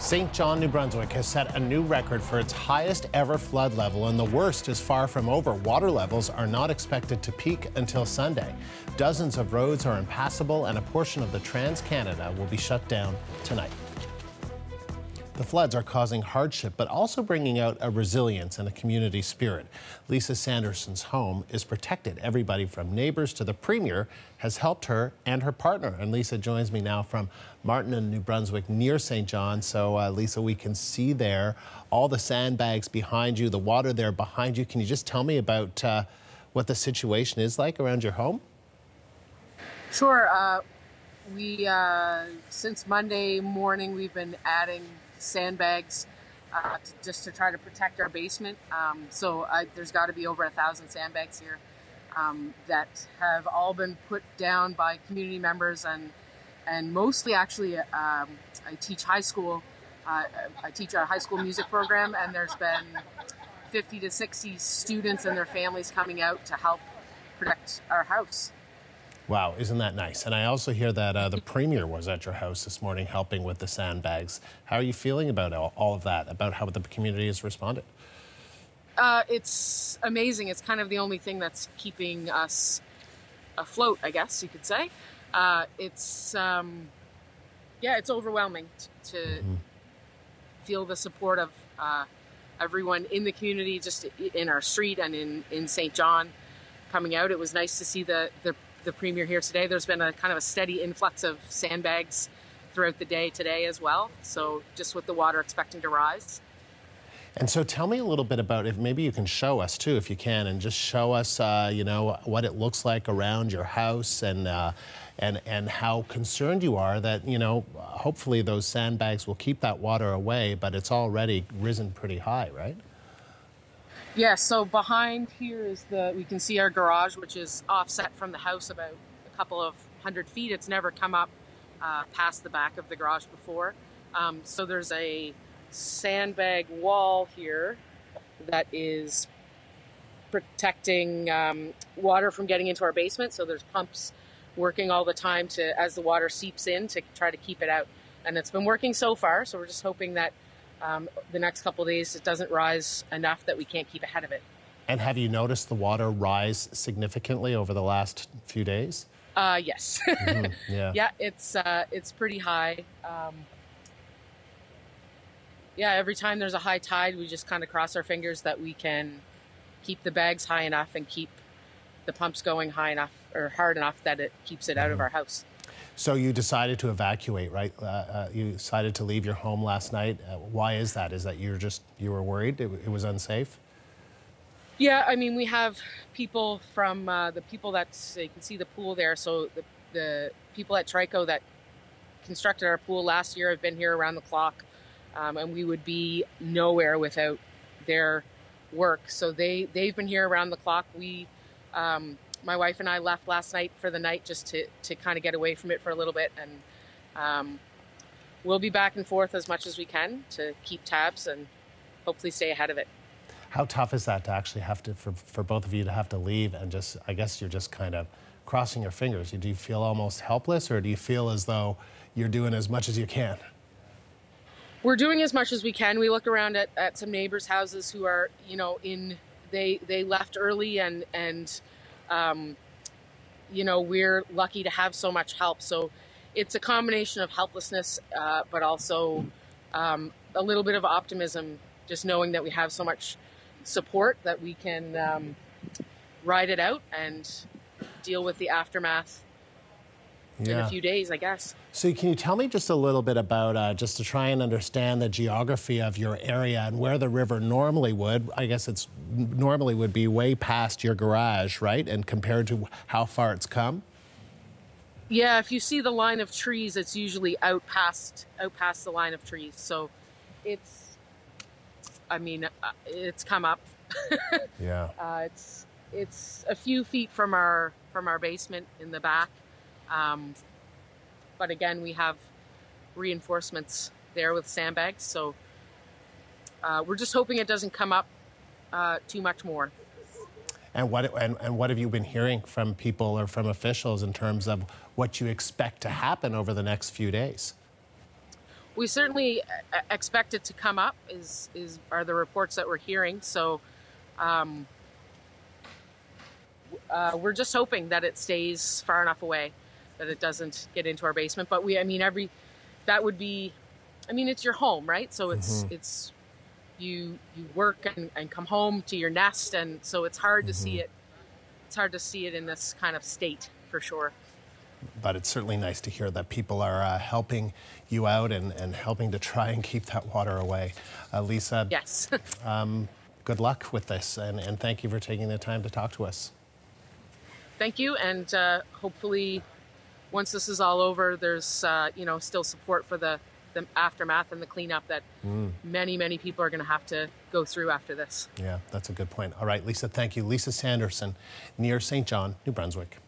St. John, New Brunswick has set a new record for its highest ever flood level, and the worst is far from over. Water levels are not expected to peak until Sunday. Dozens of roads are impassable, and a portion of the Trans-Canada will be shut down tonight. The floods are causing hardship, but also bringing out a resilience and a community spirit. Lisa Sanderson's home is protected. Everybody from neighbors to the Premier has helped her and her partner. And Lisa joins me now from Martin in New Brunswick near St. John. So, Lisa, we can see there all the sandbags behind you, the water there behind you. Can you just tell me about what the situation is like around your home? Sure. Since Monday morning, we've been adding sandbags just to try to protect our basement. There's got to be over 1,000 sandbags here that have all been put down by community members and mostly actually I teach high school. I teach a high school music program, and there's been 50 to 60 students and their families coming out to help protect our house. Wow, isn't that nice? And I also hear that the Premier was at your house this morning helping with the sandbags. How are you feeling about all of that, about how the community has responded? It's amazing. It's kind of the only thing that's keeping us afloat, I guess you could say. It's overwhelming to feel the support of everyone in the community, just in our street and in St. John coming out. It was nice to see the Premier here today. There's been a kind of a steady influx of sandbags throughout the day today as well. So just with the water expecting to rise. And so tell me a little bit about, if maybe you can show us too, if you can, and just show us, what it looks like around your house and how concerned you are that, hopefully those sandbags will keep that water away, but it's already risen pretty high, right? Yeah, so behind here is we can see our garage, which is offset from the house about a couple of 100 feet. It's never come up past the back of the garage before. So there's a sandbag wall here that is protecting water from getting into our basement. So there's pumps working all the time as the water seeps in to try to keep it out. And it's been working so far, so we're just hoping that the next couple of days it doesn't rise enough that we can't keep ahead of it. And have you noticed the water rise significantly over the last few days? Yes. Yeah. Yeah, it's pretty high. Every time there's a high tide, we just kind of cross our fingers that we can keep the bags high enough and keep the pumps going high enough or hard enough that it keeps it out of our house. So you decided to evacuate, right? You decided to leave your home last night. Why is that? Is that you were worried it was unsafe? Yeah, I mean, we have people from the people you can see the pool there. So the people at Trico that constructed our pool last year have been here around the clock, and we would be nowhere without their work. So they've been here around the clock. My wife and I left last night for the night just to kind of get away from it for a little bit, and we'll be back and forth as much as we can to keep tabs and hopefully stay ahead of it. How tough is that to actually have to, for both of you to have to leave and just, I guess you're just kind of crossing your fingers. Do you feel almost helpless, or do you feel as though you're doing as much as you can? We're doing as much as we can. We look around at some neighbors' houses who are, they left early and we're lucky to have so much help. So it's a combination of helplessness, but also a little bit of optimism, just knowing that we have so much support that we can ride it out and deal with the aftermath in a few days, I guess. So can you tell me just a little bit about, just to try and understand the geography of your area and where the river normally would, I guess it's normally would be way past your garage, right? And compared to how far it's come? Yeah, if you see the line of trees, it's usually out past the line of trees. So it's come up. Yeah. It's a few feet from our basement in the back. But again, we have reinforcements there with sandbags, so we're just hoping it doesn't come up too much more. And what have you been hearing from people or from officials in terms of what you expect to happen over the next few days? We certainly expect it to come up, are the reports that we're hearing. So we're just hoping that it stays far enough away that it doesn't get into our basement. But that would be, it's your home, right? So it's you work and come home to your nest, and so it's hard to see it. It's hard to see it in this kind of state, for sure. But it's certainly nice to hear that people are helping you out and helping to try and keep that water away. Lisa, yes. Good luck with this, and thank you for taking the time to talk to us. Thank you, and hopefully once this is all over, there's still support for the aftermath and the cleanup that many people are going to have to go through after this. Yeah, that's a good point. All right, Lisa, thank you. Lisa Sanderson, near St. John, New Brunswick.